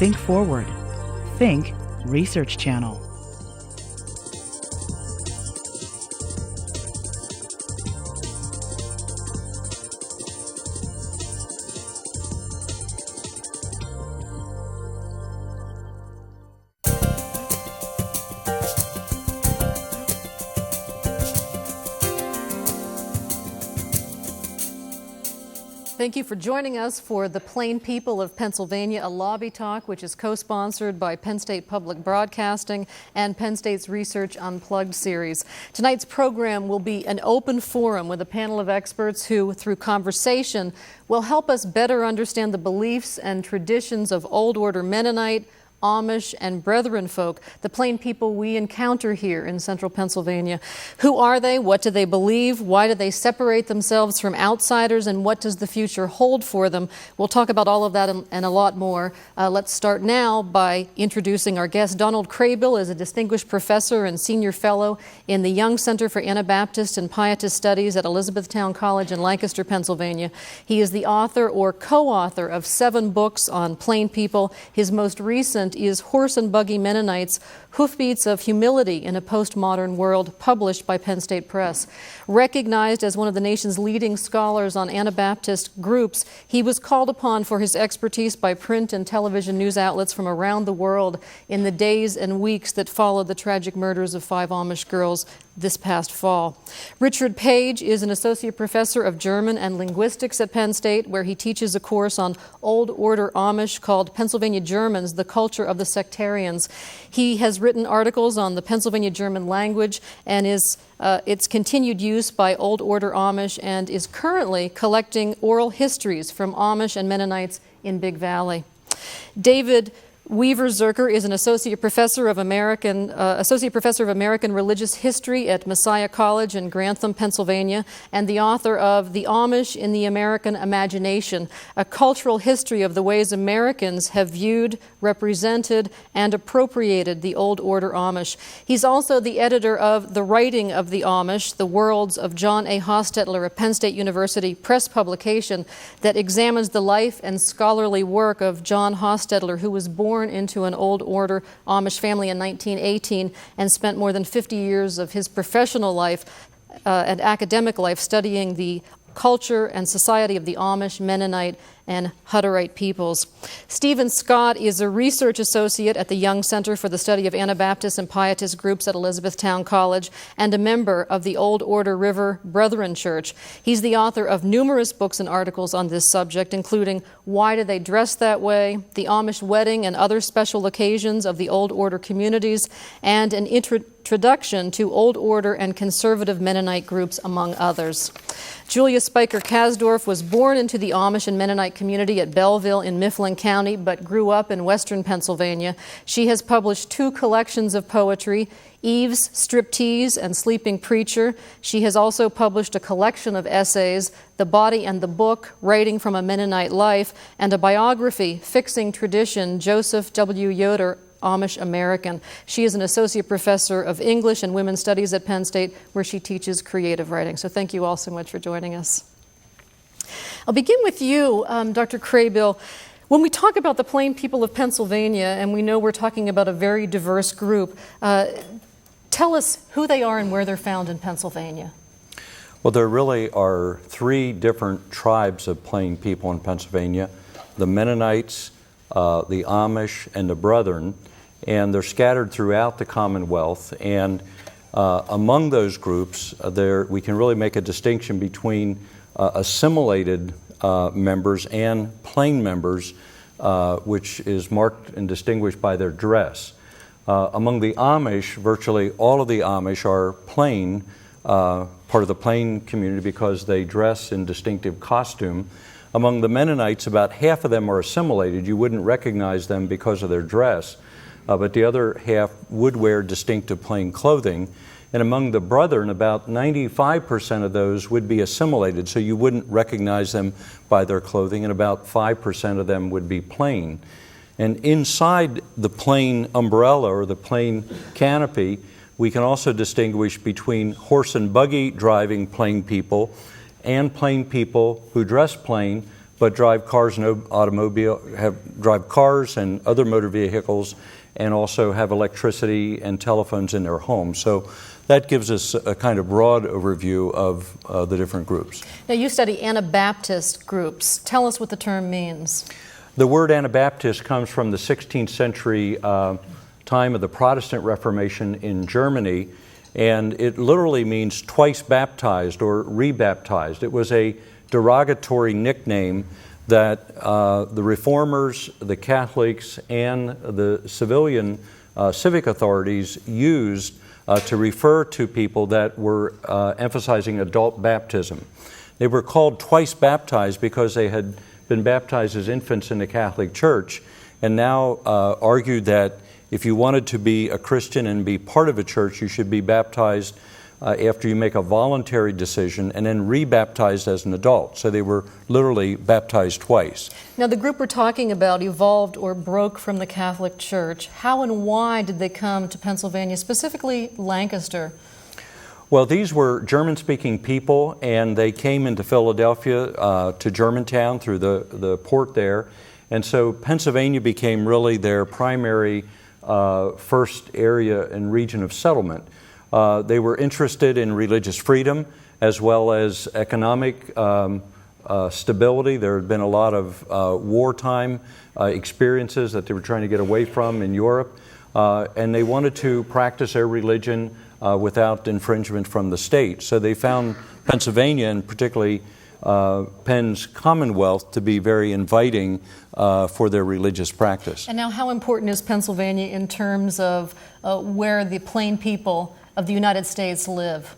Think Forward. Think Research Channel. Thank you for joining us for the Plain People of Pennsylvania, a lobby talk which is co-sponsored by Penn State Public Broadcasting and Penn State's Research Unplugged series. Tonight's program will be an open forum with a panel of experts who, through conversation, will help us better understand the beliefs and traditions of Old Order Mennonite, Amish, and Brethren folk, the plain people we encounter here in central Pennsylvania. Who are they? What do they believe? Why do they separate themselves from outsiders? And what does the future hold for them? We'll talk about all of that and a lot more. Let's start now by introducing our guest. Donald Craybill is a distinguished professor and senior fellow in the Young Center for Anabaptist and Pietist Studies at Elizabethtown College in Lancaster, Pennsylvania. He is the author or co-author of 7 books on plain people. His most recent is Horse and Buggy Mennonites, Hoofbeats of Humility in a Postmodern World, published by Penn State Press. Recognized as one of the nation's leading scholars on Anabaptist groups, he was called upon for his expertise by print and television news outlets from around the world in the days and weeks that followed the tragic murders of 5 Amish girls this past fall. Richard Page is an associate professor of German and linguistics at Penn State, where he teaches a course on Old Order Amish called Pennsylvania Germans, the Culture of the Sectarians. He has written articles on the Pennsylvania German language and its continued use by Old Order Amish, and is currently collecting oral histories from Amish and Mennonites in Big Valley. David Weaver Zerker is an associate professor of American religious history at Messiah College in Grantham, Pennsylvania, and the author of The Amish in the American Imagination, a cultural history of the ways Americans have viewed, represented, and appropriated the Old Order Amish. He's also the editor of The Writing of the Amish, The Worlds of John A. Hostetler, a Penn State University press publication that examines the life and scholarly work of John Hostetler, who was born into an Old Order Amish family in 1918 and spent more than 50 years of his professional life and academic life studying the culture and society of the Amish, Mennonite, and Hutterite peoples. Stephen Scott is a research associate at the Young Center for the Study of Anabaptist and Pietist Groups at Elizabethtown College and a member of the Old Order River Brethren Church. He's the author of numerous books and articles on this subject, including Why Do They Dress That Way?, The Amish Wedding and Other Special Occasions of the Old Order Communities, and an introduction to Old Order and Conservative Mennonite groups, among others. Julia Spiker Kasdorf was born into the Amish and Mennonite community at Belleville in Mifflin County, but grew up in western Pennsylvania. She has published 2 collections of poetry, Eve's Striptease and Sleeping Preacher. She has also published a collection of essays, The Body and the Book, Writing from a Mennonite Life, and a biography, Fixing Tradition, Joseph W. Yoder, Amish American. She is an associate professor of English and Women's Studies at Penn State, where she teaches creative writing. So thank you all so much for joining us. I'll begin with you, Dr. Craybill. When we talk about the plain people of Pennsylvania, and we know we're talking about a very diverse group, tell us who they are and where they're found in Pennsylvania. Well, there really are 3 different tribes of plain people in Pennsylvania: the Mennonites, the Amish, and the Brethren, and they're scattered throughout the Commonwealth. And among those groups, we can really make a distinction between assimilated members and plain members, which is marked and distinguished by their dress. Among the Amish, virtually all of the Amish are plain, part of the plain community, because they dress in distinctive costume. Among the Mennonites, about half of them are assimilated. You wouldn't recognize them because of their dress, but the other half would wear distinctive plain clothing. And among the Brethren, about 95% of those would be assimilated, so you wouldn't recognize them by their clothing, and about 5% of them would be plain. And inside the plain umbrella or the plain canopy, we can also distinguish between horse and buggy driving plain people and plain people who dress plain but drive cars and drive cars and other motor vehicles, and also have electricity and telephones in their homes. So that gives us a kind of broad overview of the different groups. Now, you study Anabaptist groups. Tell us what the term means. The word Anabaptist comes from the 16th century time of the Protestant Reformation in Germany, and it literally means twice baptized or rebaptized. It was a derogatory nickname that the Reformers, the Catholics, and the civic authorities used to refer to people that were emphasizing adult baptism. They were called twice baptized because they had been baptized as infants in the Catholic Church, and now argued that if you wanted to be a Christian and be part of a church, you should be baptized after you make a voluntary decision and then rebaptized as an adult. So they were literally baptized twice. Now, the group we're talking about evolved or broke from the Catholic Church. How and why did they come to Pennsylvania, specifically Lancaster? Well, these were German-speaking people, and they came into Philadelphia to Germantown through the port there. And so Pennsylvania became really their primary first area and region of settlement. They were interested in religious freedom as well as economic stability. There had been a lot of wartime experiences that they were trying to get away from in Europe, and they wanted to practice their religion without infringement from the state. So they found Pennsylvania, and particularly Penn's Commonwealth, to be very inviting for their religious practice. And now, how important is Pennsylvania in terms of where the plain people of the United States live?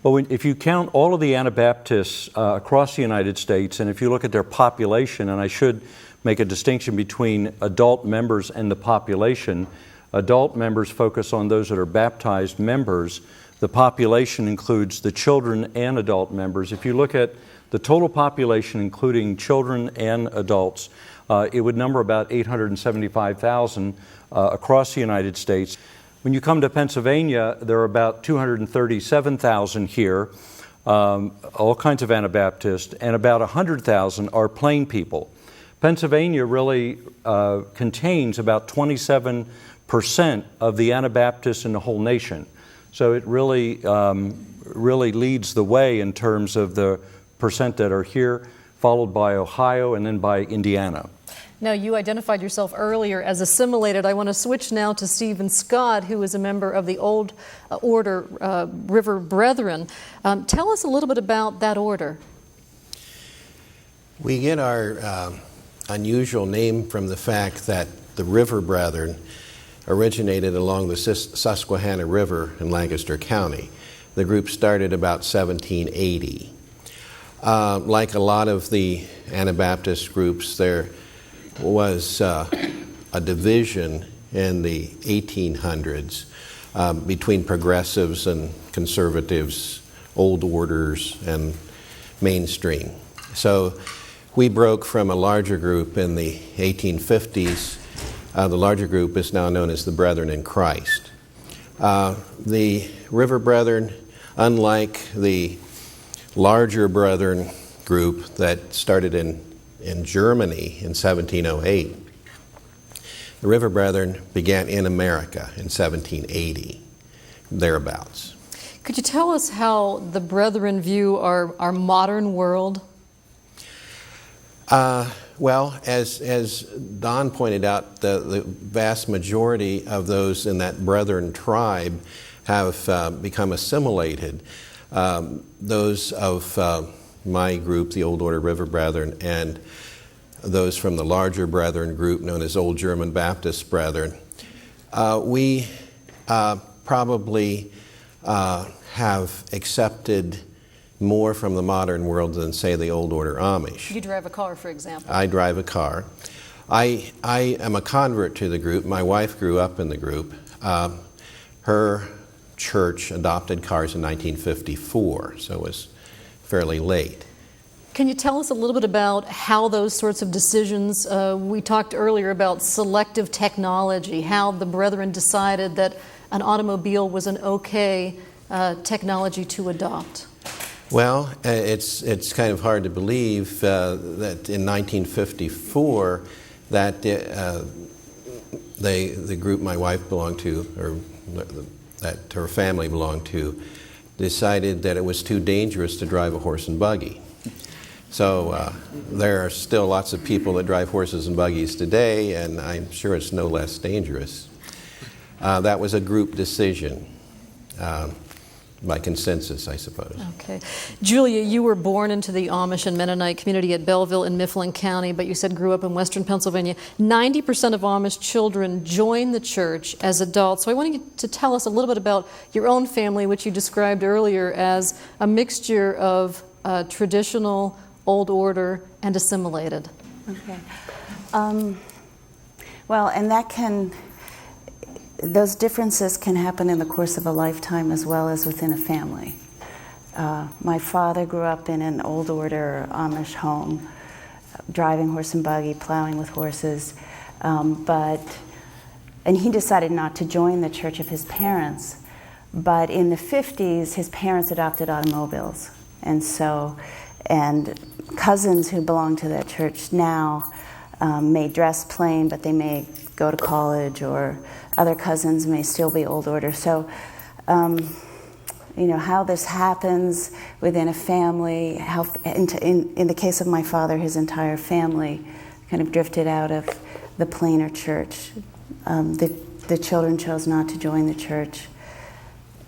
Well, if you count all of the Anabaptists across the United States, and if you look at their population, and I should make a distinction between adult members and the population. Adult members focus on those that are baptized members. The population includes the children and adult members. If you look at the total population, including children and adults, it would number about 875,000 across the United States. When you come to Pennsylvania, there are about 237,000 here, all kinds of Anabaptists, and about 100,000 are plain people. Pennsylvania really contains about 27% of the Anabaptists in the whole nation. So it really leads the way in terms of the percent that are here, followed by Ohio and then by Indiana. Now, you identified yourself earlier as assimilated. I want to switch now to Stephen Scott, who is a member of the Old Order River Brethren. Tell us a little bit about that order. We get our unusual name from the fact that the River Brethren originated along the Susquehanna River in Lancaster County. The group started about 1780. Like a lot of the Anabaptist groups, there was a division in the 1800s between progressives and conservatives, old orders and mainstream. So we broke from a larger group in the 1850s. The larger group is now known as the Brethren in Christ. The River Brethren, unlike the larger Brethren group that started in Germany in 1708, the River Brethren began in America in 1780, thereabouts. Could you tell us how the Brethren view our modern world? Well, as Don pointed out, the vast majority of those in that Brethren tribe have become assimilated. Those of my group, the Old Order River Brethren, and those from the larger Brethren group known as Old German Baptist Brethren, we probably have accepted more from the modern world than, say, the Old Order Amish. You drive a car, for example. I drive a car. I am a convert to the group. My wife grew up in the group. Her church adopted cars in 1954, so it was fairly late. Can you tell us a little bit about how those sorts of decisions, we talked earlier about selective technology, how the Brethren decided that an automobile was an okay technology to adopt? Well, it's kind of hard to believe that in 1954 that the group my wife belonged to, or that her family belonged to, decided that it was too dangerous to drive a horse and buggy. So there are still lots of people that drive horses and buggies today, and I'm sure it's no less dangerous. That was a group decision. By consensus, I suppose. Okay. Julia, you were born into the Amish and Mennonite community at Belleville in Mifflin County, but you said grew up in western Pennsylvania. 90% of Amish children join the church as adults. So I want you to tell us a little bit about your own family, which you described earlier as a mixture of traditional, old order, and assimilated. Okay. Well, and those differences can happen in the course of a lifetime as well as within a family. My father grew up in an old order Amish home, driving horse and buggy, plowing with horses, and he decided not to join the church of his parents. But in the 50s, his parents adopted automobiles, and cousins who belong to that church now may dress plain, but they may go to college, or other cousins may still be old order. So, how this happens within a family, in the case of my father, his entire family kind of drifted out of the plainer church. The children chose not to join the church.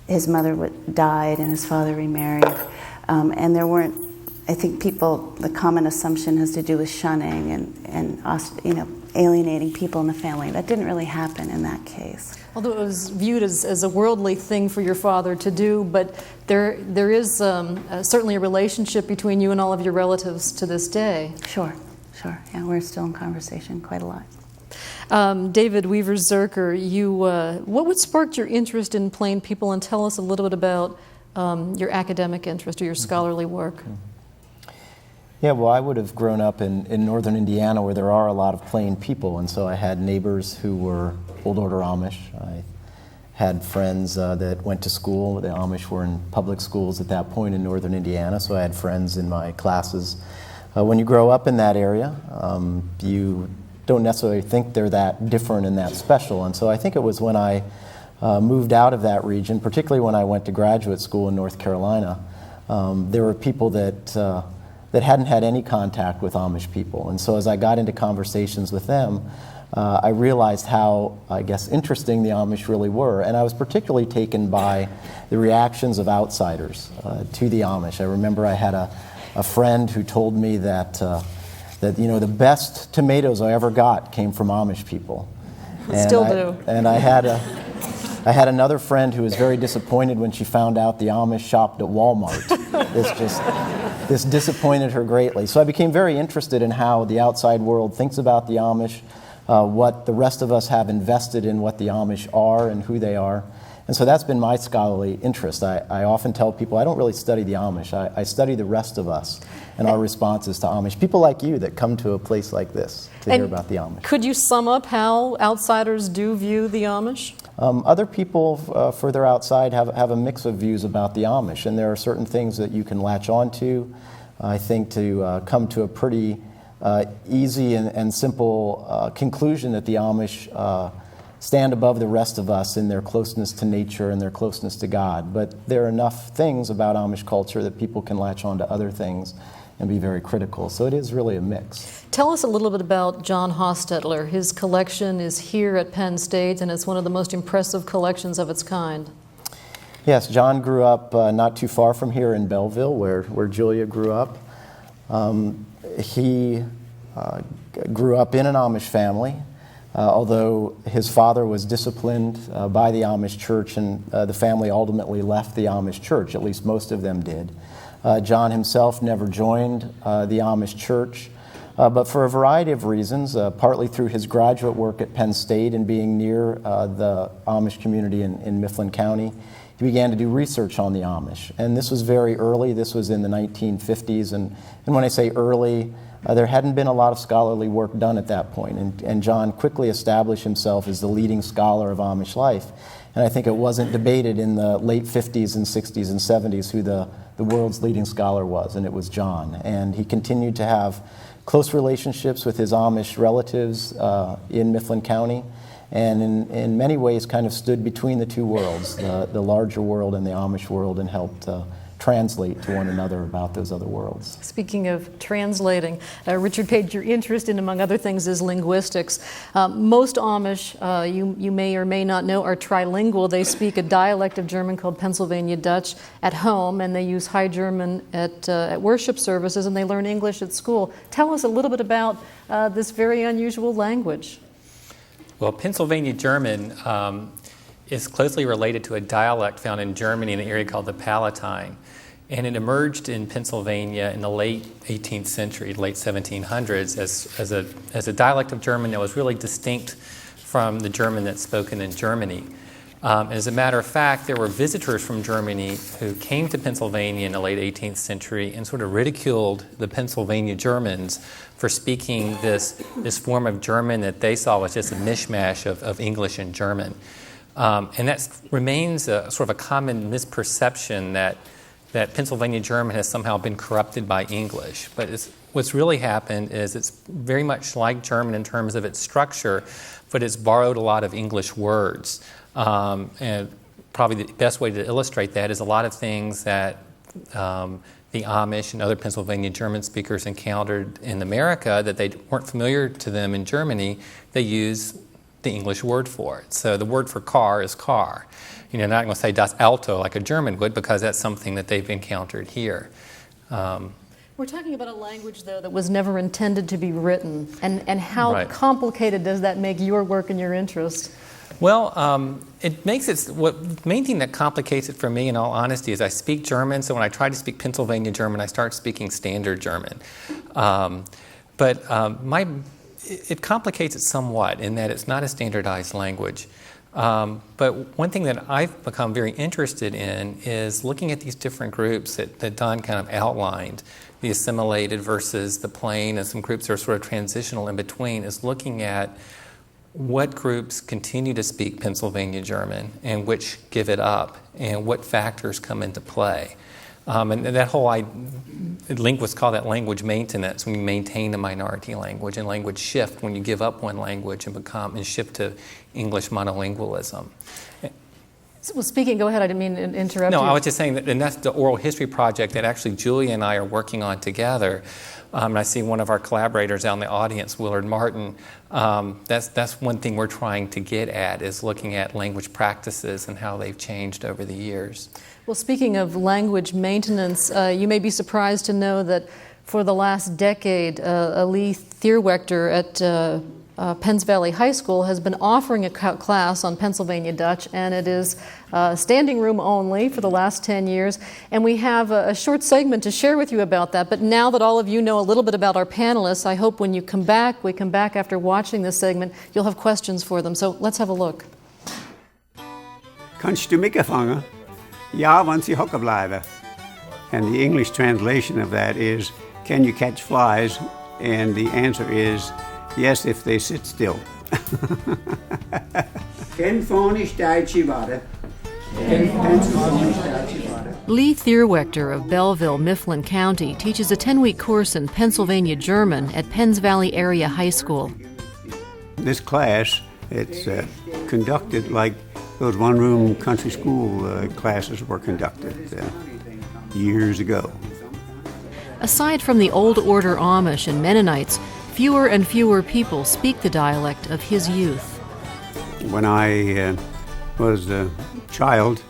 His mother died and his father remarried. And there weren't, I think the common assumption has to do with shunning and alienating people in the family. That didn't really happen in that case. Although it was viewed as a worldly thing for your father to do, but there is certainly a relationship between you and all of your relatives to this day. Sure. Yeah, we're still in conversation quite a lot. David Weaver-Zerker, what sparked your interest in Plain people, and tell us a little bit about your academic interest or your scholarly work. Yeah, well, I would have grown up in northern Indiana where there are a lot of Plain people, and so I had neighbors who were old order Amish. I had friends that went to school. The Amish were in public schools at that point in northern Indiana, so I had friends in my classes. When you grow up in that area, you don't necessarily think they're that different and that special, and so I think it was when I moved out of that region, particularly when I went to graduate school in North Carolina, there were people that hadn't had any contact with Amish people. And so as I got into conversations with them, I realized how, I guess, interesting the Amish really were. And I was particularly taken by the reactions of outsiders to the Amish. I remember I had a friend who told me that the best tomatoes I ever got came from Amish people. Still do. And I had another friend who was very disappointed when she found out the Amish shopped at Walmart. This disappointed her greatly. So I became very interested in how the outside world thinks about the Amish, what the rest of us have invested in what the Amish are and who they are. And so that's been my scholarly interest. I often tell people I don't really study the Amish. I study the rest of us and our responses to Amish. People like you that come to a place like this to hear about the Amish. Could you sum up how outsiders do view the Amish? Other people further outside have a mix of views about the Amish, and there are certain things that you can latch onto, I think, to come to a pretty easy and simple conclusion that the Amish stand above the rest of us in their closeness to nature and their closeness to God. But there are enough things about Amish culture that people can latch on to other things and be very critical. So it is really a mix. Tell us a little bit about John Hostetler. His collection is here at Penn State, and it's one of the most impressive collections of its kind. Yes, John grew up not too far from here in Belleville, where Julia grew up. He grew up in an Amish family, although his father was disciplined by the Amish church, and the family ultimately left the Amish church, at least most of them did. John himself never joined the Amish church, but for a variety of reasons, partly through his graduate work at Penn State and being near the Amish community in Mifflin County, he began to do research on the Amish. And this was very early. This was in the 1950s. And when I say early, there hadn't been a lot of scholarly work done at that point, and John quickly established himself as the leading scholar of Amish life. And I think it wasn't debated in the late 50s and 60s and 70s who the world's leading scholar was, and it was John. And he continued to have close relationships with his Amish relatives in Mifflin County, and in many ways kind of stood between the two worlds, the larger world and the Amish world, and helped translate to one another about those other worlds. Speaking of translating, Richard Page, your interest in, among other things, is linguistics. Most Amish, you may or may not know, are trilingual. They speak a dialect of German called Pennsylvania Dutch at home, and they use High German at worship services, and they learn English at school. Tell us a little bit about this very unusual language. Well, Pennsylvania German is closely related to a dialect found in Germany in an area called the Palatine. And it emerged in Pennsylvania in the late 18th century, late 1700s, as a dialect of German that was really distinct from the German that's spoken in Germany. As a matter of fact, there were visitors from Germany who came to Pennsylvania in the late 18th century and sort of ridiculed the Pennsylvania Germans for speaking this form of German that they saw was just a mishmash of English and German. And that remains sort of a common misperception that Pennsylvania German has somehow been corrupted by English. But what's really happened is it's very much like German in terms of its structure, but it's borrowed a lot of English words. And probably the best way to illustrate that is a lot of things that the Amish and other Pennsylvania German speakers encountered in America that they weren't familiar to them in Germany, they use the English word for it. So the word for car is car. You're not going to say das Auto like a German would, because that's something that they've encountered here. We're talking about a language, though, that was never intended to be written. And how Right. complicated does that make your work and your interest? Well, it makes it, the main thing that complicates it for me, in all honesty, is I speak German, so when I try to speak Pennsylvania German, I start speaking standard German. It complicates it somewhat in that it's not a standardized language. But one thing that I've become very interested in is looking at these different groups that Don kind of outlined, the assimilated versus the plain, and some groups that are sort of transitional in between, is looking at what groups continue to speak Pennsylvania German and which give it up, and what factors come into play. And that whole linguists call that language maintenance, when you maintain a minority language, and language shift when you give up one language and shift to English monolingualism. Well, speaking, go ahead, I didn't mean to interrupt you. No, I was just saying that, and that's the oral history project that actually Julia and I are working on together. And I see one of our collaborators out in the audience, Willard Martin. That's one thing we're trying to get at, is looking at language practices and how they've changed over the years. Well, speaking of language maintenance, you may be surprised to know that for the last decade, Lee Thierwechter at Penns Valley High School has been offering a class on Pennsylvania Dutch, and it is standing room only for the last 10 years. And we have a short segment to share with you about that. But now that all of you know a little bit about our panelists, I hope when you come back, we come back after watching this segment, you'll have questions for them. So let's have a look. Kannst du mich fangen? Ja, wenn sie hocken bleiben. And the English translation of that is, can you catch flies? And the answer is, yes, if they sit still. Lee Thierwechter of Belleville, Mifflin County, teaches a 10-week course in Pennsylvania German at Penns Valley Area High School. This class, it's conducted like those one-room country school classes were conducted years ago. Aside from the Old Order Amish and Mennonites, fewer and fewer people speak the dialect of his youth. When I was a child,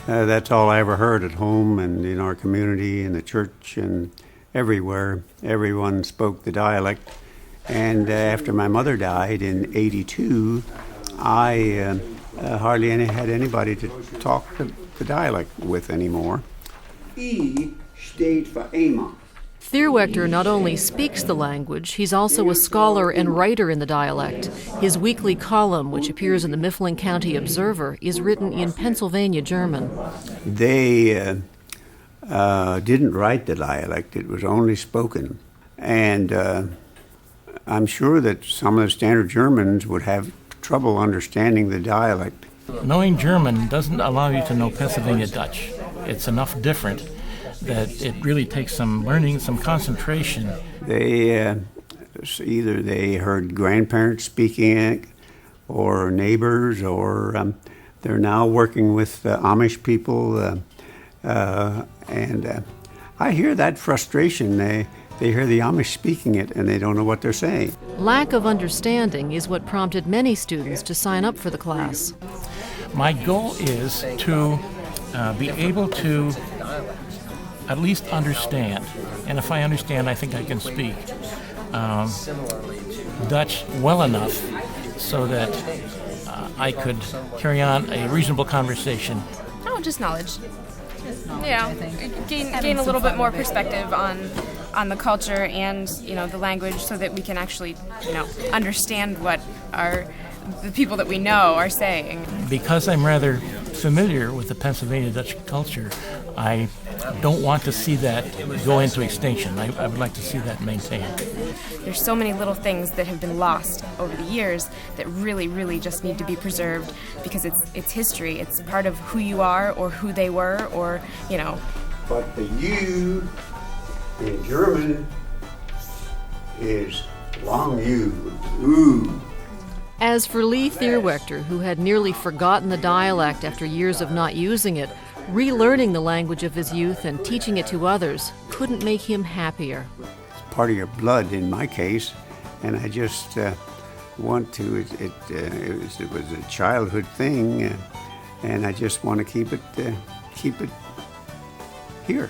that's all I ever heard at home and in our community, in the church, and everywhere. Everyone spoke the dialect. And after my mother died in '82, I hardly had anybody to talk the dialect with anymore. E steht for Emma. Thierwechter not only speaks the language, he's also a scholar and writer in the dialect. His weekly column, which appears in the Mifflin County Observer, is written in Pennsylvania German. They didn't write the dialect, it was only spoken. And I'm sure that some of the standard Germans would have trouble understanding the dialect. Knowing German doesn't allow you to know Pennsylvania Dutch. It's enough different that it really takes some learning, some concentration. They either they heard grandparents speaking it, or neighbors, or they're now working with Amish people, and I hear that frustration. They hear the Amish speaking it, and they don't know what they're saying. Lack of understanding is what prompted many students to sign up for the class. My goal is to be able to at least understand, and if I understand, I think I can speak Dutch well enough so that I could carry on a reasonable conversation. Oh, just knowledge. Yeah, gain a little bit more perspective on the culture and, you know, the language, so that we can actually, you know, understand what the people that we know are saying. Because I'm rather familiar with the Pennsylvania Dutch culture, I don't want to see that go into extinction. I would like to see that maintained. There's so many little things that have been lost over the years that really, really just need to be preserved, because it's history. It's part of who you are, or who they were, or, you know. But the U in German is long U, ooh. As for Lee Thierwechter, who had nearly forgotten the dialect after years of not using it, relearning the language of his youth and teaching it to others couldn't make him happier. It's part of your blood in my case, and I just want to, it was a childhood thing, and I just want to keep it here.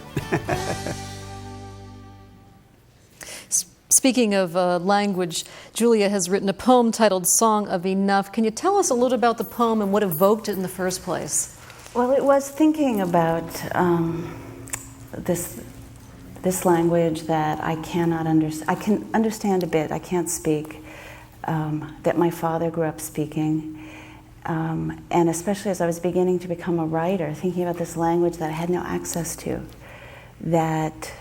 Speaking of language, Julia has written a poem titled Song of Enough. Can you tell us a little about the poem and what evoked it in the first place? Well, it was thinking about this language that I cannot understand. I can understand a bit, I can't speak, that my father grew up speaking. And especially as I was beginning to become a writer, thinking about this language that I had no access to, that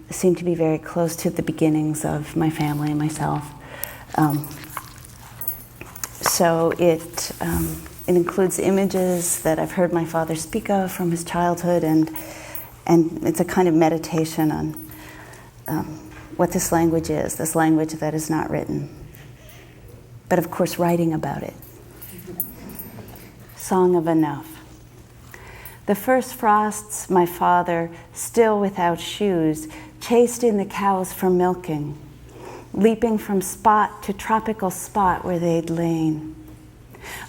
seemed to be very close to the beginnings of my family and myself. So it includes images that I've heard my father speak of from his childhood, and it's a kind of meditation on what this language is, this language that is not written, but of course writing about it. Song of Enough. The first frosts, my father, still without shoes, chased in the cows for milking, leaping from spot to tropical spot where they'd lain.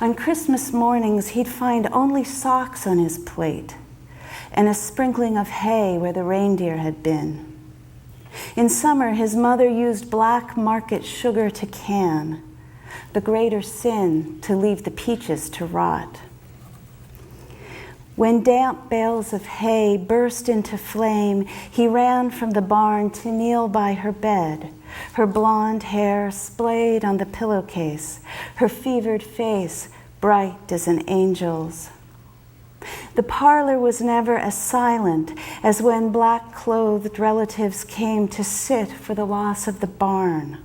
On Christmas mornings, he'd find only socks on his plate and a sprinkling of hay where the reindeer had been. In summer, his mother used black market sugar to can, the greater sin to leave the peaches to rot. When damp bales of hay burst into flame, he ran from the barn to kneel by her bed, her blonde hair splayed on the pillowcase, her fevered face bright as an angel's. The parlor was never as silent as when black-clothed relatives came to sit for the loss of the barn,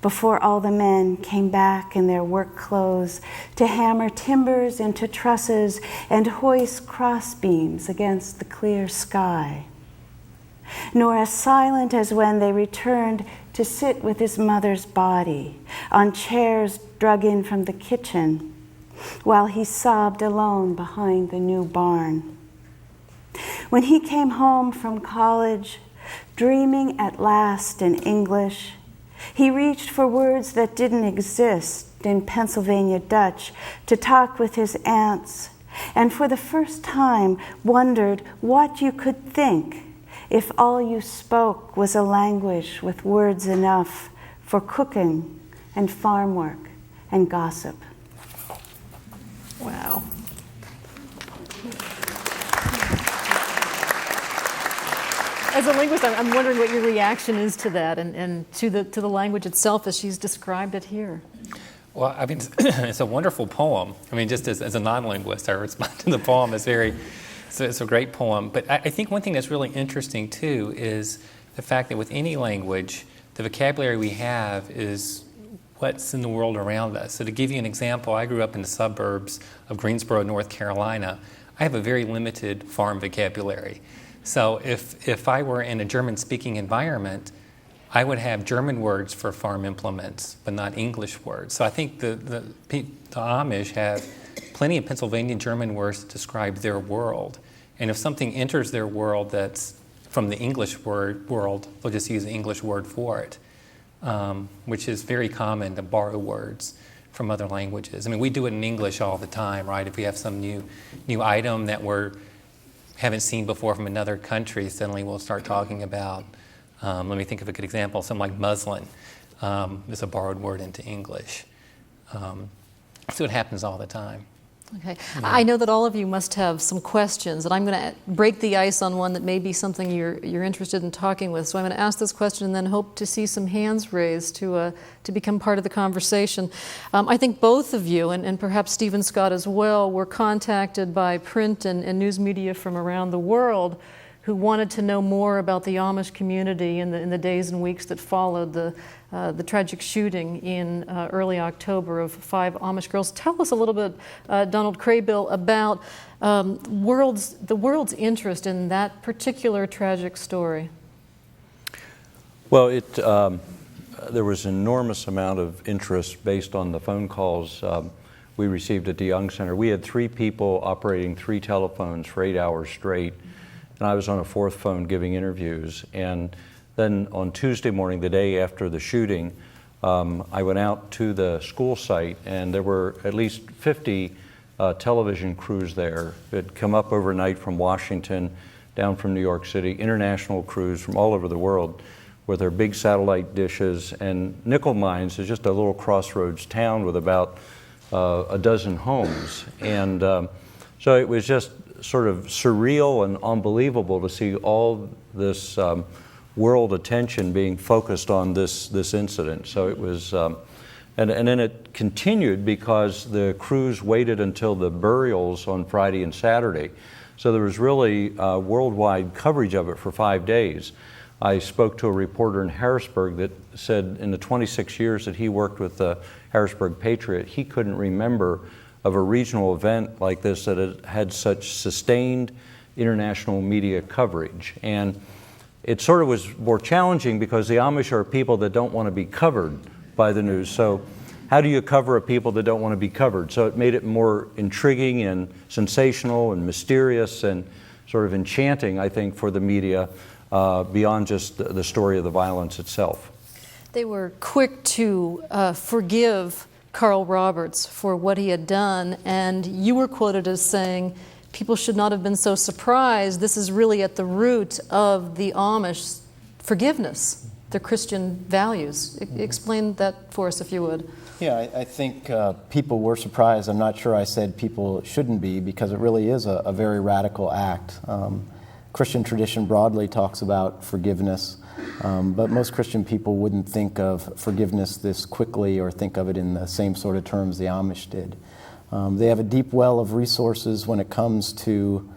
before all the men came back in their work clothes to hammer timbers into trusses and hoist crossbeams against the clear sky. Nor as silent as when they returned to sit with his mother's body on chairs drug in from the kitchen, while he sobbed alone behind the new barn. When he came home from college, dreaming at last in English, he reached for words that didn't exist in Pennsylvania Dutch to talk with his aunts, and for the first time wondered what you could think if all you spoke was a language with words enough for cooking and farm work and gossip. Wow. As a linguist, I'm wondering what your reaction is to that and to the language itself as she's described it here. Well, I mean, it's a wonderful poem. I mean, just as a non-linguist, I respond to the poem as it's a great poem. But I think one thing that's really interesting, too, is the fact that with any language, the vocabulary we have is what's in the world around us. So to give you an example, I grew up in the suburbs of Greensboro, North Carolina. I have a very limited farm vocabulary. So if I were in a German-speaking environment, I would have German words for farm implements, but not English words. So I think the Amish have plenty of Pennsylvania German words to describe their world. And if something enters their world that's from the English world, they'll just use the English word for it, which is very common to borrow words from other languages. I mean, we do it in English all the time, right? If we have some new item that we haven't seen before from another country, suddenly we'll start talking about, let me think of a good example, something like muslin is a borrowed word into English. So it happens all the time. Okay. I know that all of you must have some questions, and I'm going to break the ice on one that may be something you're interested in talking with. So I'm going to ask this question and then hope to see some hands raised to become part of the conversation. I think both of you, and perhaps Stephen Scott as well, were contacted by print and news media from around the world who wanted to know more about the Amish community in the days and weeks that followed the tragic shooting in early October of 5 Amish girls. Tell us a little bit, Donald Craybill, about the world's interest in that particular tragic story. Well, there was an enormous amount of interest based on the phone calls we received at the Young Center. We had 3 people operating 3 telephones for 8 hours straight, and I was on a 4th phone giving interviews. And then on Tuesday morning, the day after the shooting, I went out to the school site, and there were at least 50 television crews there that had come up overnight from Washington, down from New York City, international crews from all over the world with their big satellite dishes. And Nickel Mines is just a little crossroads town with about a dozen homes. And so it was just sort of surreal and unbelievable to see all this world attention being focused on this incident. So it was, and then it continued because the crews waited until the burials on Friday and Saturday. So there was really worldwide coverage of it for 5 days. I spoke to a reporter in Harrisburg that said in the 26 years that he worked with the Harrisburg Patriot, he couldn't remember of a regional event like this that had such sustained international media coverage. And it sort of was more challenging because the Amish are people that don't want to be covered by the news. So how do you cover a people that don't want to be covered? So it made it more intriguing and sensational and mysterious and sort of enchanting, I think, for the media beyond just the story of the violence itself. They were quick to forgive Carl Roberts for what he had done, and you were quoted as saying, people should not have been so surprised. This is really at the root of the Amish forgiveness, their Christian values. Explain that for us, if you would. Yeah, I think people were surprised. I'm not sure I said people shouldn't be, because it really is a very radical act. Christian tradition broadly talks about forgiveness, but most Christian people wouldn't think of forgiveness this quickly or think of it in the same sort of terms the Amish did. They have a deep well of resources when it comes to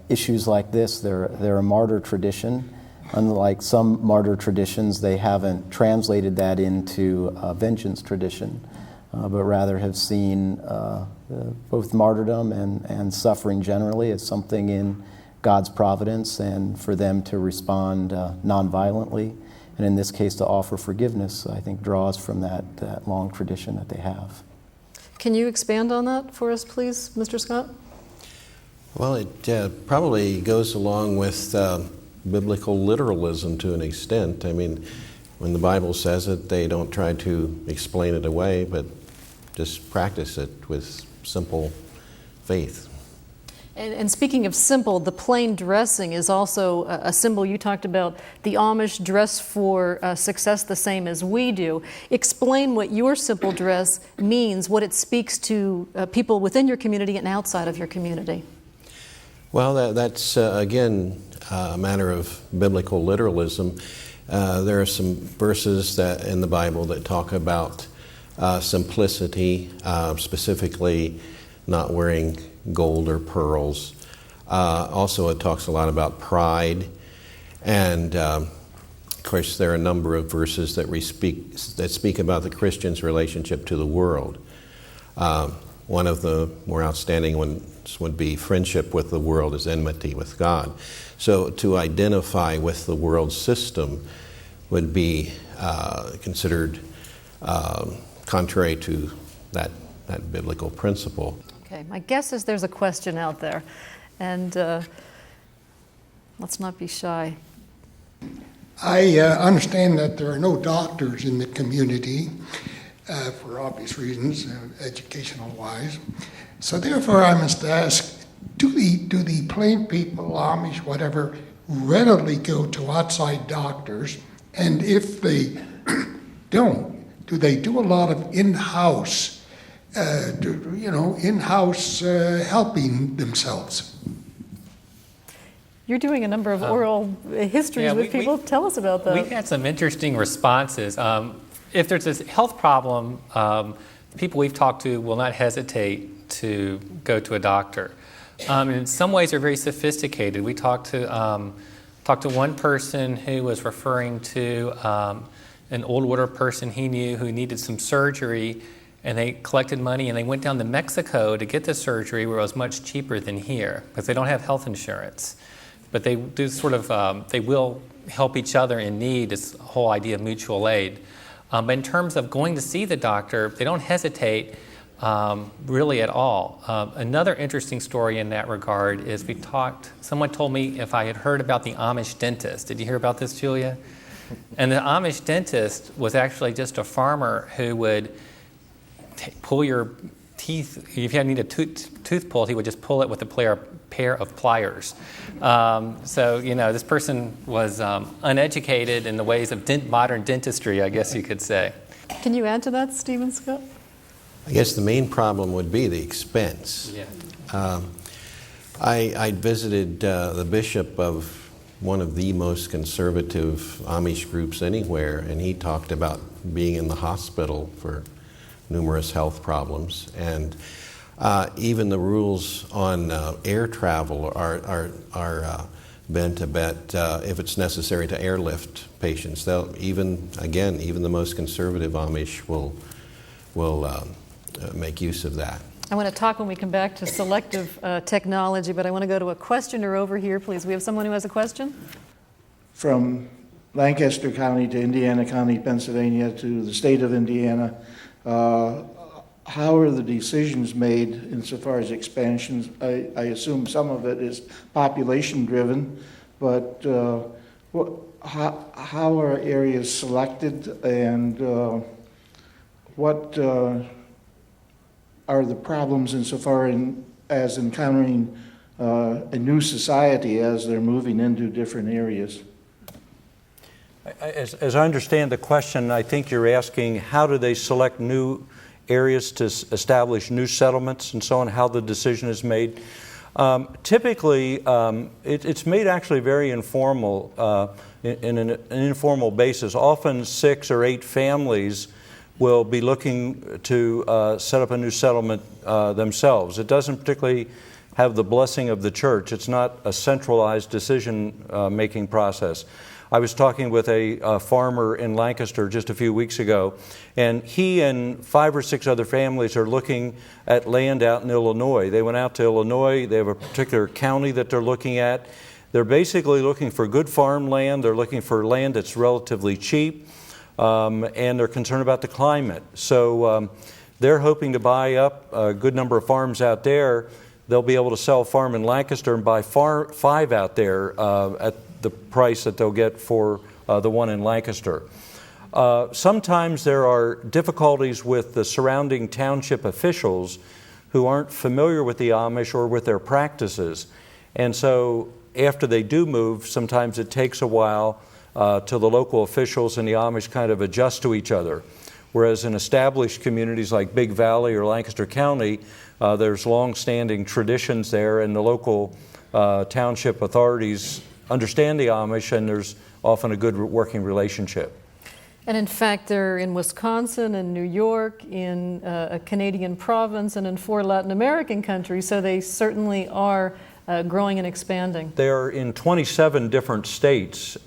issues like this. They're a martyr tradition. Unlike some martyr traditions, they haven't translated that into a vengeance tradition, but rather have seen both martyrdom and suffering generally as something in God's providence, and for them to respond nonviolently, and in this case to offer forgiveness, I think draws from that long tradition that they have. Can you expand on that for us, please, Mr. Scott? Well, it probably goes along with biblical literalism to an extent. I mean, when the Bible says it, they don't try to explain it away, but just practice it with simple faith. And speaking of simple, the plain dressing is also a symbol. You talked about the Amish dress for success the same as we do. Explain what your simple dress means, what it speaks to people within your community and outside of your community. Well, that's again, a matter of biblical literalism. There are some verses that in the Bible that talk about simplicity, specifically not wearing gold or pearls. Also, it talks a lot about pride. And course, there are a number of verses that speak about the Christian's relationship to the world. One of the more outstanding ones would be friendship with the world is enmity with God. So to identify with the world system would be considered contrary to that biblical principle. Okay, my guess is there's a question out there, and let's not be shy. I understand that there are no doctors in the community for obvious reasons, educational-wise. So therefore, I must ask: do the plain people, Amish, whatever, readily go to outside doctors? And if they don't, do they do a lot of in-house, helping themselves? You're doing a number of oral histories with people. Tell us about that. We've had some interesting responses. If there's a health problem, people we've talked to will not hesitate to go to a doctor. In some ways, they're very sophisticated. We talked to one person who was referring to an old order person he knew who needed some surgery, and they collected money and they went down to Mexico to get the surgery, where it was much cheaper than here because they don't have health insurance. But they do they will help each other in need, this whole idea of mutual aid. But in terms of going to see the doctor, they don't hesitate really at all. Another interesting story in that regard is someone told me if I had heard about the Amish dentist. Did you hear about this, Julia? And the Amish dentist was actually just a farmer who would pull your teeth. If you need a tooth pulled, he would just pull it with a pair of pliers. So, this person was uneducated in the ways of modern dentistry, I guess you could say. Can you add to that, Stephen Scott? I guess the main problem would be the expense. Yeah. I visited the bishop of one of the most conservative Amish groups anywhere, and he talked about being in the hospital for numerous health problems. And even the rules on air travel are bent a bit if it's necessary to airlift patients. Even the most conservative Amish will make use of that. I want to talk when we come back to selective technology, but I want to go to a questioner over here, please. We have someone who has a question? From Lancaster County to Indiana County, Pennsylvania to the state of Indiana, how are the decisions made insofar as expansions? I assume some of it is population driven, but how are areas selected, and what are the problems insofar as encountering a new society as they're moving into different areas? As I understand the question, I think you're asking how do they select new areas to establish new settlements and so on, how the decision is made. Typically, it's made actually very informal, in an informal basis. Often 6 or 8 families will be looking to set up a new settlement themselves. It doesn't particularly have the blessing of the church. It's not a centralized decision-making process. I was talking with a farmer in Lancaster just a few weeks ago, and he and 5 or 6 other families are looking at land out in Illinois. They went out to Illinois. They have a particular county that they're looking at. They're basically looking for good farmland. They're looking for land that's relatively cheap, and they're concerned about the climate. So they're hoping to buy up a good number of farms out there. They'll be able to sell a farm in Lancaster and buy 5 out there at the price that they'll get for the one in Lancaster. Sometimes there are difficulties with the surrounding township officials who aren't familiar with the Amish or with their practices. And so after they do move, sometimes it takes a while till the local officials and the Amish kind of adjust to each other. Whereas in established communities like Big Valley or Lancaster County, there's long-standing traditions there, and the local township authorities understand the Amish, and there's often a good working relationship. And in fact, they're in Wisconsin and New York, in a Canadian province, and in 4 Latin American countries, so they certainly are growing and expanding. They're in 27 different states,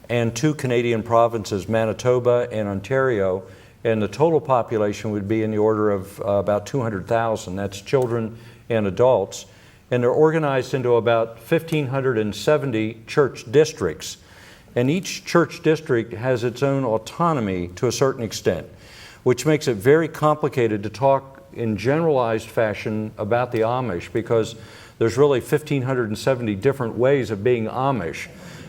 and 2 Canadian provinces, Manitoba and Ontario, and the total population would be in the order of about 200,000. That's children and adults. And they're organized into about 1,570 church districts. And each church district has its own autonomy to a certain extent, which makes it very complicated to talk in generalized fashion about the Amish, because there's really 1,570 different ways of being Amish.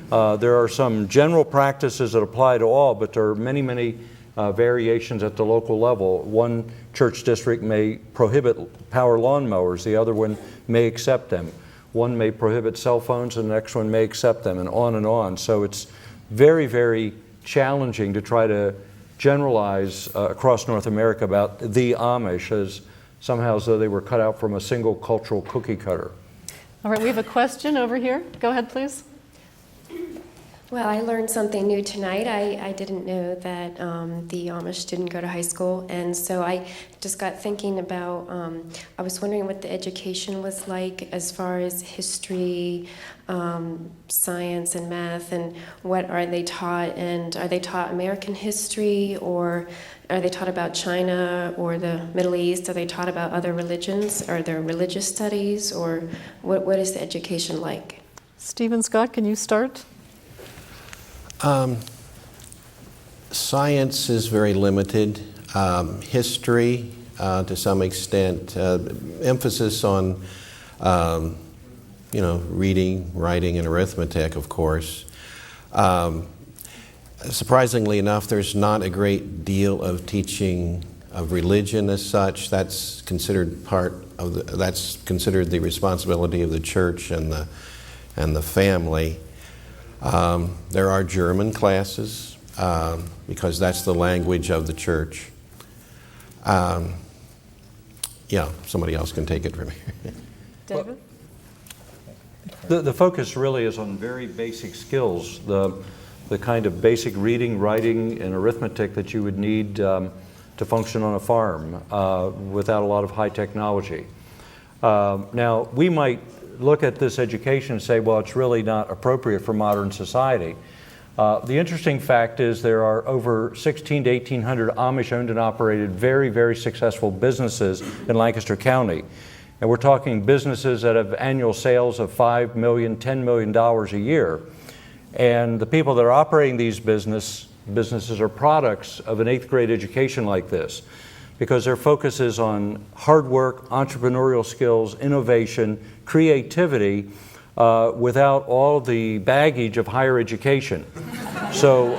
There are some general practices that apply to all, but there are many variations at the local level. One church district may prohibit power lawnmowers, the other one may accept them. One may prohibit cell phones, and the next one may accept them, and on and on. So it's very challenging to try to generalize across North America about the Amish as somehow as though they were cut out from a single cultural cookie cutter. All right, we have a question over here. Go ahead, please. Well, I learned something new tonight. I didn't know that the Amish didn't go to high school, and so I just got thinking about, I was wondering what the education was like as far as history, science, and math, and what are they taught, and are they taught American history, or are they taught about China or the Middle East? Are they taught about other religions? Are there religious studies, or what is the education like? Stephen Scott, can you start? Science is very limited. History, to some extent, emphasis on, reading, writing, and arithmetic, of course. Surprisingly enough, there's not a great deal of teaching of religion as such. That's considered that's considered the responsibility of the church and the family. There are German classes because that's the language of the church. Somebody else can take it from here. David? The focus really is on very basic skills, the kind of basic reading, writing, and arithmetic that you would need to function on a farm without a lot of high technology. Now, we might look at this education and say, well, it's really not appropriate for modern society. The interesting fact is there are over 1,600 to 1,800 Amish-owned and operated very successful businesses in Lancaster County. And we're talking businesses that have annual sales of $5 million, $10 million a year. And the people that are operating these businesses are products of an 8th grade education like this, because their focus is on hard work, entrepreneurial skills, innovation, creativity, without all the baggage of higher education. So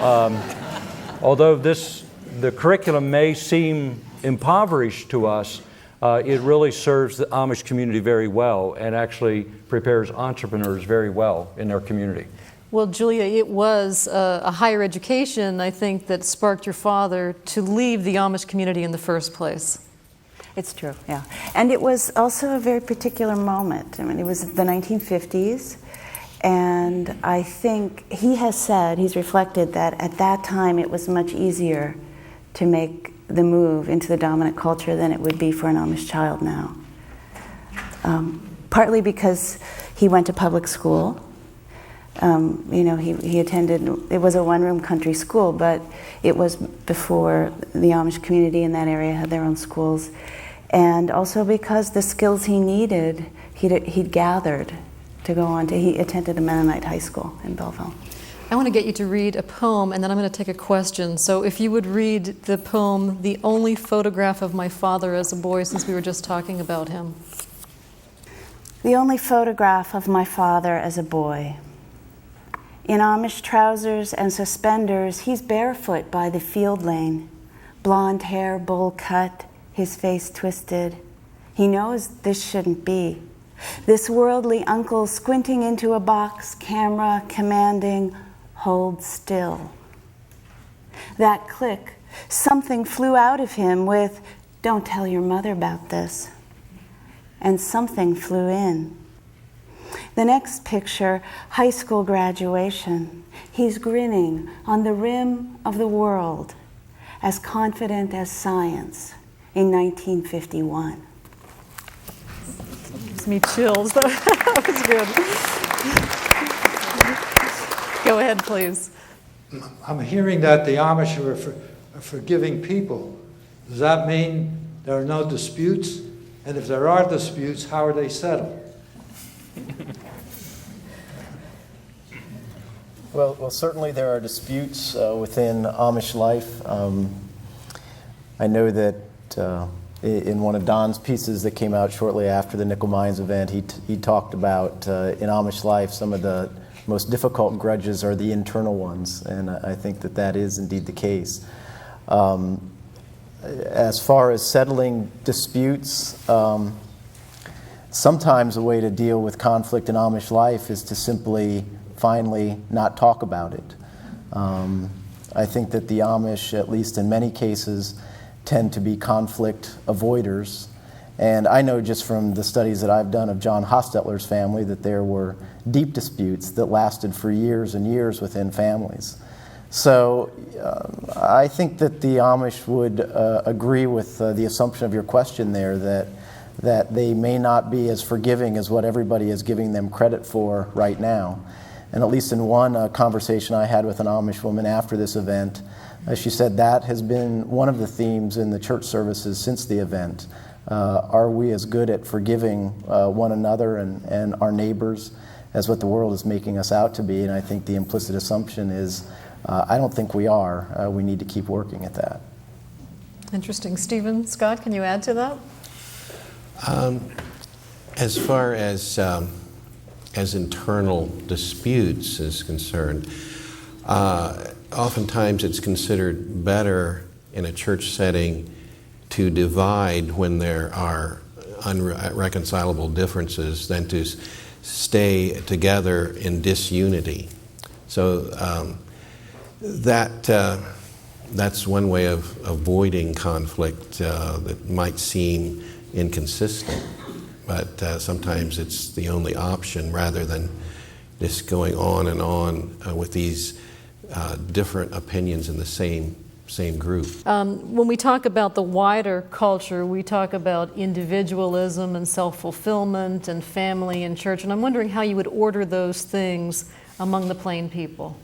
although the curriculum may seem impoverished to us, it really serves the Amish community very well and actually prepares entrepreneurs very well in their community. Well, Julia, it was a higher education, I think, that sparked your father to leave the Amish community in the first place. It's true, yeah. And it was also a very particular moment. I mean, it was the 1950s, and I think he's reflected that at that time it was much easier to make the move into the dominant culture than it would be for an Amish child now. Partly because he went to public school. He attended, it was a one-room country school, but it was before the Amish community in that area had their own schools. And also because the skills he needed, he'd gathered to go on to, he attended a Mennonite high school in Belleville. I want to get you to read a poem, and then I'm going to take a question. So if you would read the poem, The Only Photograph of My Father as a Boy, since we were just talking about him. The only photograph of my father as a boy. In Amish trousers and suspenders, he's barefoot by the field lane. Blonde hair, bowl cut, his face twisted. He knows this shouldn't be. This worldly uncle squinting into a box, camera commanding, hold still. That click, something flew out of him with, don't tell your mother about this. And something flew in. The next picture, high school graduation. He's grinning on the rim of the world, as confident as science in 1951. Gives me chills. That was good. Go ahead, please. I'm hearing that the Amish are a forgiving people. Does that mean there are no disputes? And if there are disputes, how are they settled? Well, certainly there are disputes within Amish life. I know that in one of Don's pieces that came out shortly after the Nickel Mines event, he talked about in Amish life some of the most difficult grudges are the internal ones, and I think that that is indeed the case. As far as settling disputes, sometimes a way to deal with conflict in Amish life is to simply finally not talk about it. I think that the Amish, at least in many cases, tend to be conflict avoiders. And I know just from the studies that I've done of John Hostetler's family that there were deep disputes that lasted for years and years within families. So I think that the Amish would agree with the assumption of your question there that they may not be as forgiving as what everybody is giving them credit for right now. And at least in one conversation I had with an Amish woman after this event, she said that has been one of the themes in the church services since the event. Are we as good at forgiving one another and our neighbors as what the world is making us out to be? And I think the implicit assumption is, I don't think we are. We need to keep working at that. Interesting. Stephen, Scott, can you add to that? As far as internal disputes is concerned, oftentimes it's considered better in a church setting to divide when there are irreconcilable differences than to stay together in disunity. So that's one way of avoiding conflict that might seem inconsistent, but sometimes it's the only option rather than just going on and on with these different opinions in the same group. When we talk about the wider culture, we talk about individualism and self-fulfillment and family and church, and I'm wondering how you would order those things among the plain people.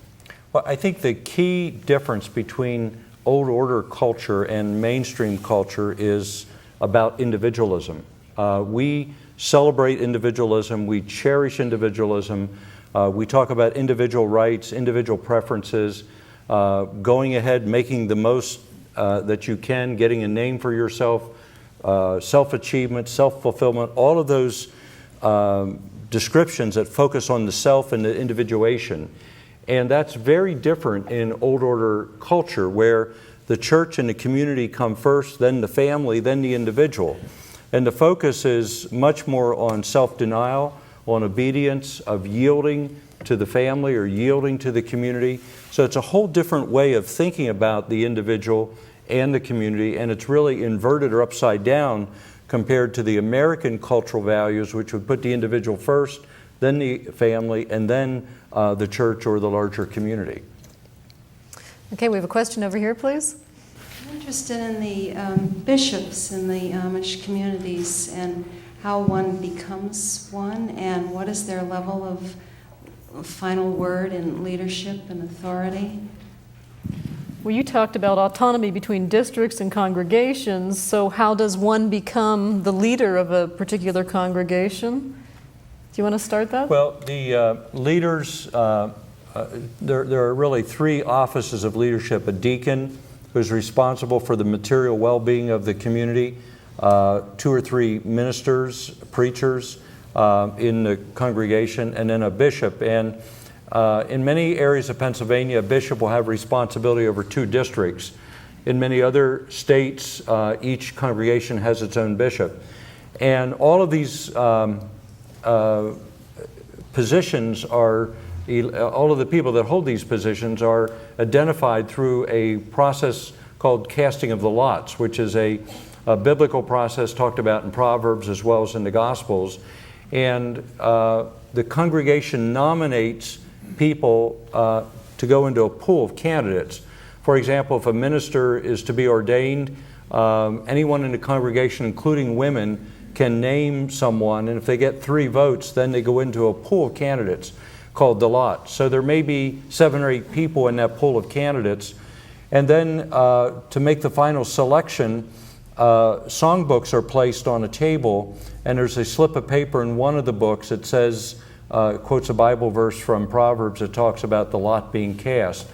Well, I think the key difference between old order culture and mainstream culture is about individualism. We celebrate individualism, we cherish individualism, we talk about individual rights, individual preferences, going ahead, making the most that you can, getting a name for yourself, self-achievement, self-fulfillment, all of those descriptions that focus on the self and the individuation. And that's very different in old order culture, where the church and the community come first, then the family, then the individual. And the focus is much more on self-denial, on obedience, of yielding to the family or yielding to the community. So it's a whole different way of thinking about the individual and the community, and it's really inverted or upside down compared to the American cultural values, which would put the individual first, then the family, and then the church or the larger community. Okay, we have a question over here, please. I'm interested in the bishops in the Amish communities and how one becomes one, and what is their level of final word in leadership and authority. Well, you talked about autonomy between districts and congregations, so how does one become the leader of a particular congregation? Do you want to start that? Well, the leaders, there are really three offices of leadership. A deacon, who's responsible for the material well-being of the community, 2 or 3 ministers, preachers in the congregation, and then a bishop. And in many areas of Pennsylvania, a bishop will have responsibility over 2 districts. In many other states, each congregation has its own bishop. And all of these positions are, all of the people that hold these positions are identified through a process called casting of the lots, which is a biblical process talked about in Proverbs as well as in the Gospels. And the congregation nominates people to go into a pool of candidates. For example, if a minister is to be ordained, anyone in the congregation, including women, can name someone, and if they get 3 votes, then they go into a pool of candidates. called the lot. So there may be 7 or 8 people in that pool of candidates. And then to make the final selection, songbooks are placed on a table, and there's a slip of paper in one of the books that says, quotes a Bible verse from Proverbs that talks about the lot being cast.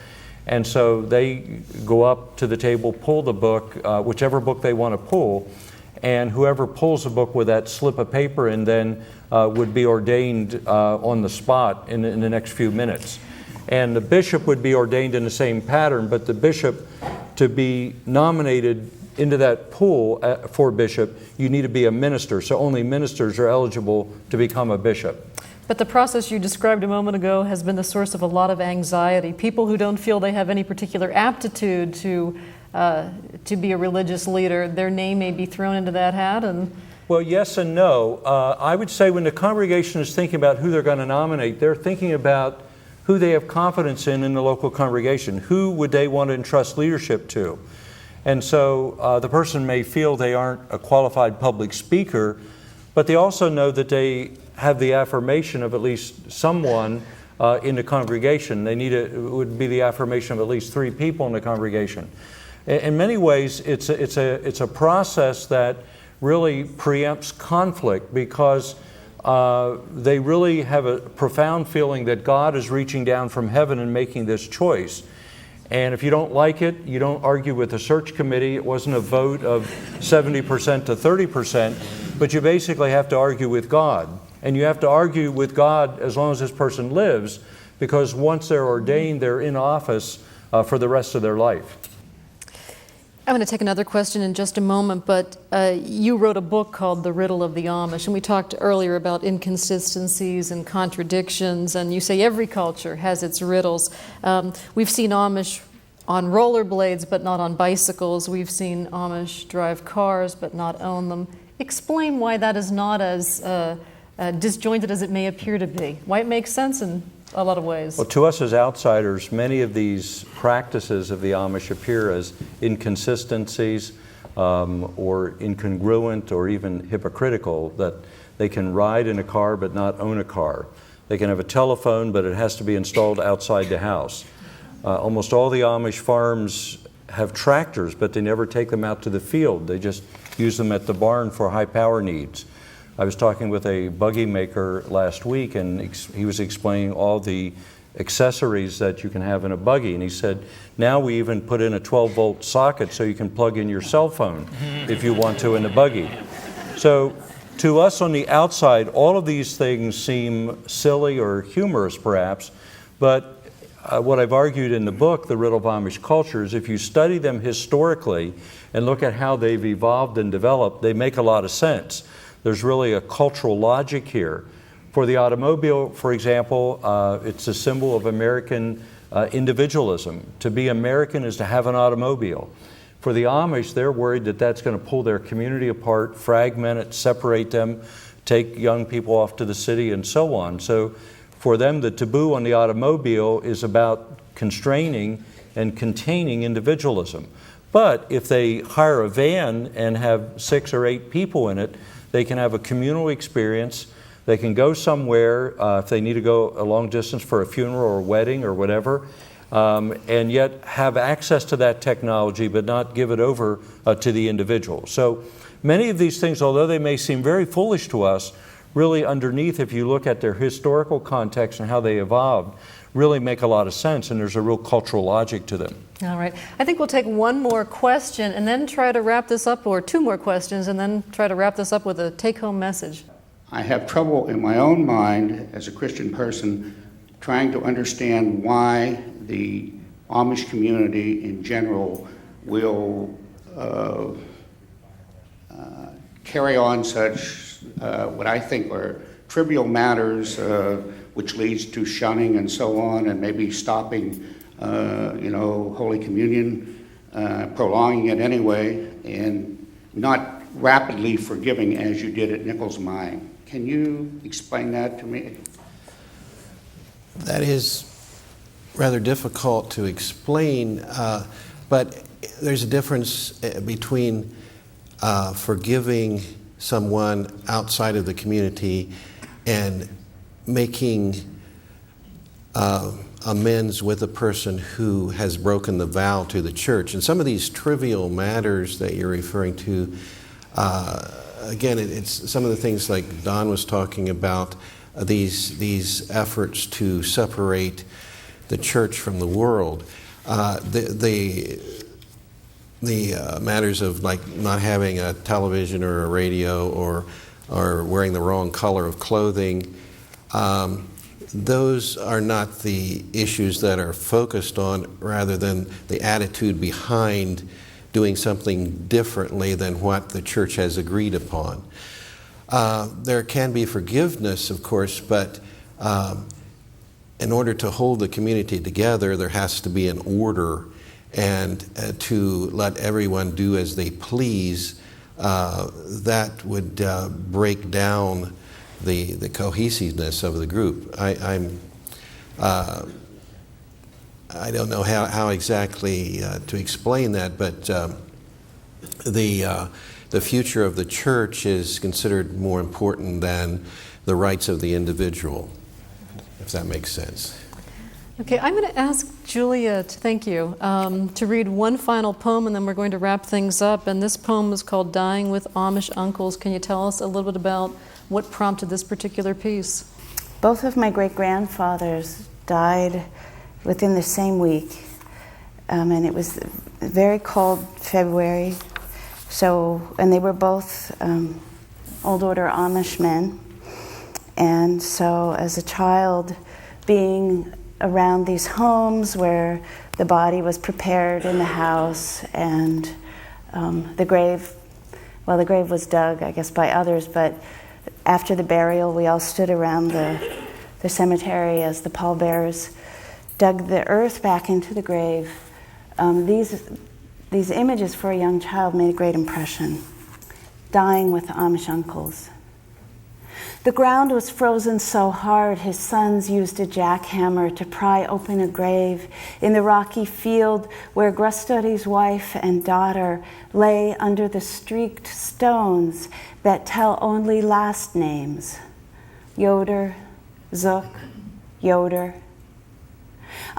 And so they go up to the table, pull the book, whichever book they want to pull, and whoever pulls the book with that slip of paper in then would be ordained on the spot in the next few minutes. And the bishop would be ordained in the same pattern, but the bishop, to be nominated into that pool for bishop, you need to be a minister. So only ministers are eligible to become a bishop. But the process you described a moment ago has been the source of a lot of anxiety. People who don't feel they have any particular aptitude to be a religious leader, their name may be thrown into that hat. And well, yes and no. I would say when the congregation is thinking about who they're going to nominate, they're thinking about who they have confidence in the local congregation. Who would they want to entrust leadership to? And so the person may feel they aren't a qualified public speaker, but they also know that they have the affirmation of at least someone in the congregation. It would be the affirmation of at least 3 people in the congregation. In many ways, it's a process that really preempts conflict, because they really have a profound feeling that God is reaching down from heaven and making this choice. And if you don't like it, you don't argue with the search committee. It wasn't a vote of 70% to 30%, but you basically have to argue with God. And you have to argue with God as long as this person lives, because once they're ordained, they're in office for the rest of their life. I'm going to take another question in just a moment, but you wrote a book called The Riddle of the Amish, and we talked earlier about inconsistencies and contradictions, and you say every culture has its riddles. We've seen Amish on rollerblades but not on bicycles. We've seen Amish drive cars but not own them. Explain why that is not as disjointed as it may appear to be, why it makes sense in a lot of ways. Well, to us as outsiders, many of these practices of the Amish appear as inconsistencies or incongruent or even hypocritical, that they can ride in a car but not own a car. They can have a telephone, but it has to be installed outside the house. Almost all the Amish farms have tractors, but they never take them out to the field. They just use them at the barn for high power needs. I was talking with a buggy maker last week, and he was explaining all the accessories that you can have in a buggy. And he said, now we even put in a 12-volt socket so you can plug in your cell phone if you want to in the buggy. So to us on the outside, all of these things seem silly or humorous perhaps, but what I've argued in the book, The Riddle of Amish Culture, is if you study them historically and look at how they've evolved and developed, they make a lot of sense. There's really a cultural logic here. For the automobile, for example, it's a symbol of American individualism. To be American is to have an automobile. For the Amish, they're worried that that's going to pull their community apart, fragment it, separate them, take young people off to the city, and so on. So for them, the taboo on the automobile is about constraining and containing individualism. But if they hire a van and have 6 or 8 people in it, they can have a communal experience. They can go somewhere if they need to go a long distance for a funeral or a wedding or whatever, and yet have access to that technology but not give it over to the individual. So many of these things, although they may seem very foolish to us, really underneath, if you look at their historical context and how they evolved, really make a lot of sense, and there's a real cultural logic to them. All right. I think we'll take one more question and then try to wrap this up, or 2 more questions, and then try to wrap this up with a take-home message. I have trouble in my own mind as a Christian person trying to understand why the Amish community in general will carry on such what I think are trivial matters which leads to shunning and so on, and maybe stopping Holy Communion, prolonging it anyway, and not rapidly forgiving as you did at Nichols Mine. Can you explain that to me? That is rather difficult to explain, but there's a difference between forgiving someone outside of the community and making amends with a person who has broken the vow to the church. And some of these trivial matters that you're referring to, again, it's some of the things like Don was talking about, these efforts to separate the church from the world. The matters of like not having a television or a radio or wearing the wrong color of clothing, those are not the issues that are focused on, rather than the attitude behind doing something differently than what the church has agreed upon. There can be forgiveness, of course, but in order to hold the community together, there has to be an order, and to let everyone do as they please, that would break down the cohesiveness of the group. I don't know how exactly to explain that, but the future of the church is considered more important than the rights of the individual, if that makes sense. Okay, I'm going to ask Julia, thank you, to read one final poem, and then we're going to wrap things up. And this poem is called Dying with Amish Uncles. Can you tell us a little bit about what prompted this particular piece? Both of my great-grandfathers died within the same week, and it was a very cold February. And they were both old order Amish men. And so as a child, being around these homes where the body was prepared in the house, and the grave was dug, I guess, by others, but after the burial, we all stood around the cemetery as the pallbearers dug the earth back into the grave. These images for a young child made a great impression. Dying with Amish uncles. The ground was frozen so hard his sons used a jackhammer to pry open a grave in the rocky field where Grustody's wife and daughter lay under the streaked stones that tell only last names: Yoder, Zook, Yoder.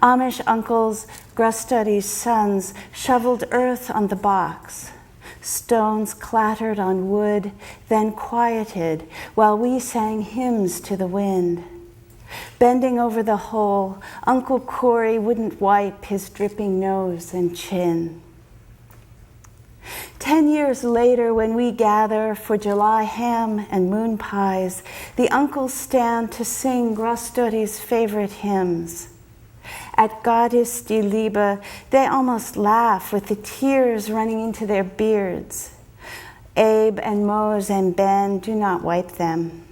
Amish uncles, Grustody's sons, shoveled earth on the box. Stones clattered on wood, then quieted while we sang hymns to the wind. Bending over the hole, Uncle Corey wouldn't wipe his dripping nose and chin. 10 years later, when we gather for July ham and moon pies, the uncles stand to sing Grustody's favorite hymns. At God ist die Liebe, they almost laugh with the tears running into their beards. Abe and Mose and Ben do not wipe them.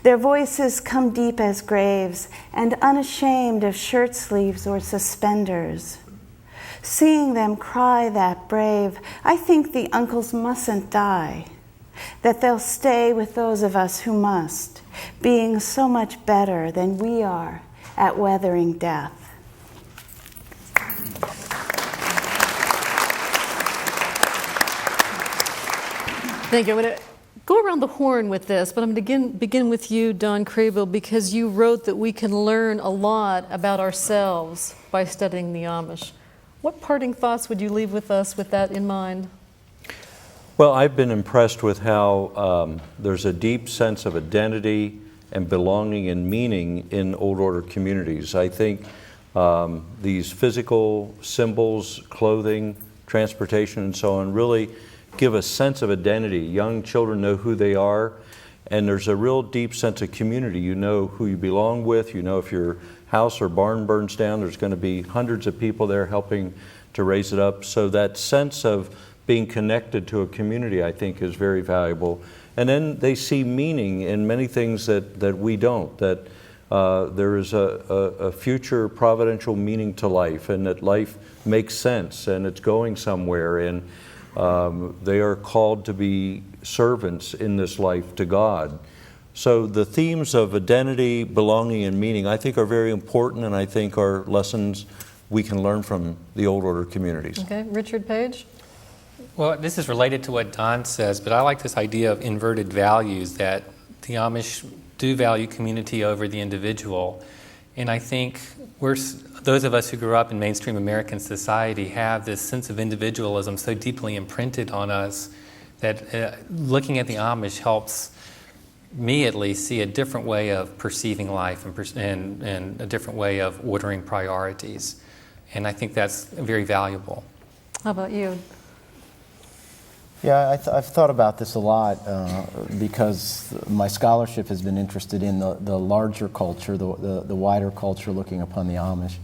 Their voices come deep as graves and unashamed of shirt sleeves or suspenders. Seeing them cry that brave, I think the uncles mustn't die, that they'll stay with those of us who must, being so much better than we are at weathering death. Thank you. I'm going to go around the horn with this, but I'm going to begin with you, Don Craybill, because you wrote that we can learn a lot about ourselves by studying the Amish. What parting thoughts would you leave with us with that in mind? Well, I've been impressed with how there's a deep sense of identity and belonging and meaning in Old Order communities. I think these physical symbols, clothing, transportation, and so on really give a sense of identity. Young children know who they are, and there's a real deep sense of community. You know who you belong with. You know if your house or barn burns down, there's going to be hundreds of people there helping to raise it up. So that sense of being connected to a community, I think, is very valuable. And then they see meaning in many things that we don't, that there is a future providential meaning to life, and that life makes sense and it's going somewhere, and they are called to be servants in this life to God. So the themes of identity, belonging, and meaning, I think, are very important, and I think are lessons we can learn from the Old Order communities. Okay, Richard Page? Well, this is related to what Don says, but I like this idea of inverted values, that the Amish do value community over the individual. And I think those of us who grew up in mainstream American society have this sense of individualism so deeply imprinted on us that looking at the Amish helps me at least see a different way of perceiving life and a different way of ordering priorities. And I think that's very valuable. How about you? Yeah, I've thought about this a lot because my scholarship has been interested in the larger culture, the wider culture looking upon the Amish.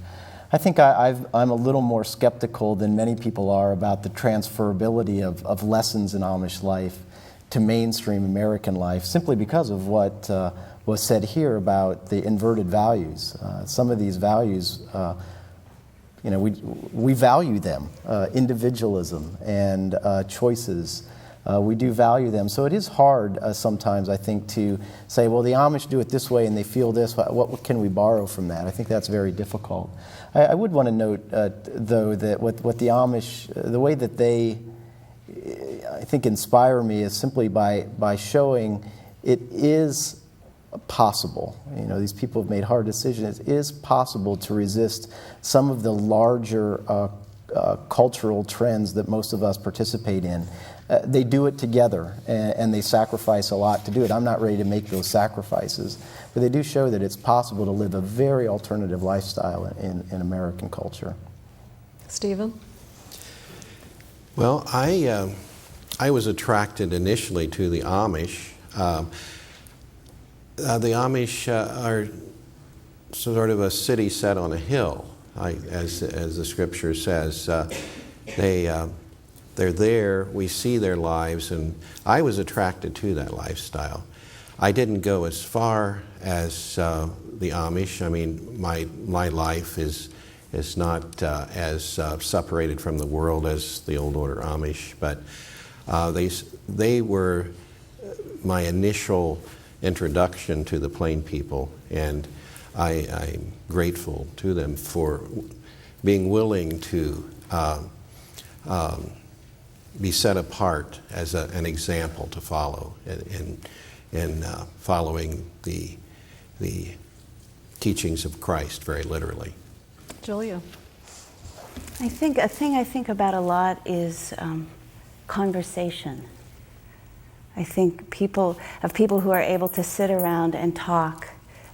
I think I'm a little more skeptical than many people are about the transferability of lessons in Amish life to mainstream American life, simply because of what was said here about the inverted values. Some of these values, we value them, individualism and choices. We do value them. So it is hard sometimes, I think, to say, well, the Amish do it this way and they feel this. What can we borrow from that? I think that's very difficult. I would want to note, though, that what the Amish, the way that they, I think, inspire me is simply by showing it is possible. These people have made hard decisions. It is possible to resist some of the larger cultural trends that most of us participate in. They do it together, and they sacrifice a lot to do it. I'm not ready to make those sacrifices, but they do show that it's possible to live a very alternative lifestyle in American culture. Stephen? Well, I was attracted initially to the Amish. The Amish are sort of a city set on a hill, as the scripture says. They're there, we see their lives, and I was attracted to that lifestyle. I didn't go as far as the Amish. I mean, my life is not as separated from the world as the Old Order Amish, but they were my initial introduction to the Plain people, and I'm grateful to them for being willing to be set apart as an example to follow in following the teachings of Christ very literally. Julia? I think a thing I think about a lot is conversation. I think people who are able to sit around and talk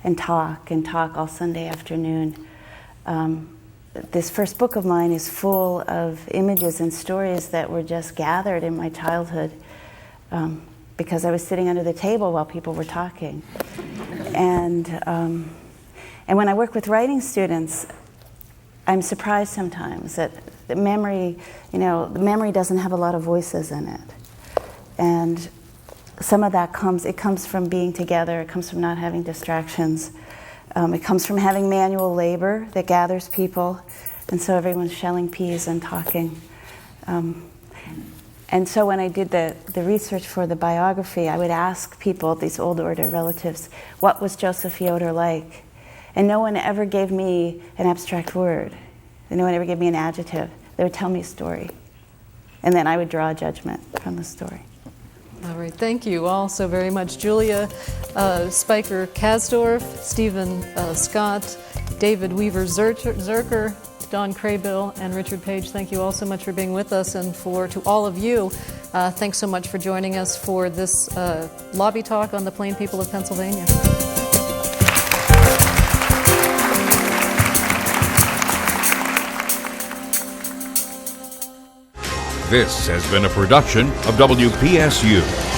all Sunday afternoon. This first book of mine is full of images and stories that were just gathered in my childhood because I was sitting under the table while people were talking. And when I work with writing students, I'm surprised sometimes that the memory doesn't have a lot of voices in it. And some of that comes from being together, it comes from not having distractions. It comes from having manual labor that gathers people, and so everyone's shelling peas and talking. And so when I did the research for the biography, I would ask people, these Old Order relatives, what was Joseph Yoder like? And no one ever gave me an abstract word. No one ever gave me an adjective. They would tell me a story. And then I would draw a judgment from the story. All right, thank you all so very much. Julia Spiker Kasdorf, Stephen Scott, David Weaver Zerker, Don Craybill, and Richard Page. Thank you all so much for being with us, and to all of you, thanks so much for joining us for this lobby talk on the Plain People of Pennsylvania. This has been a production of WPSU.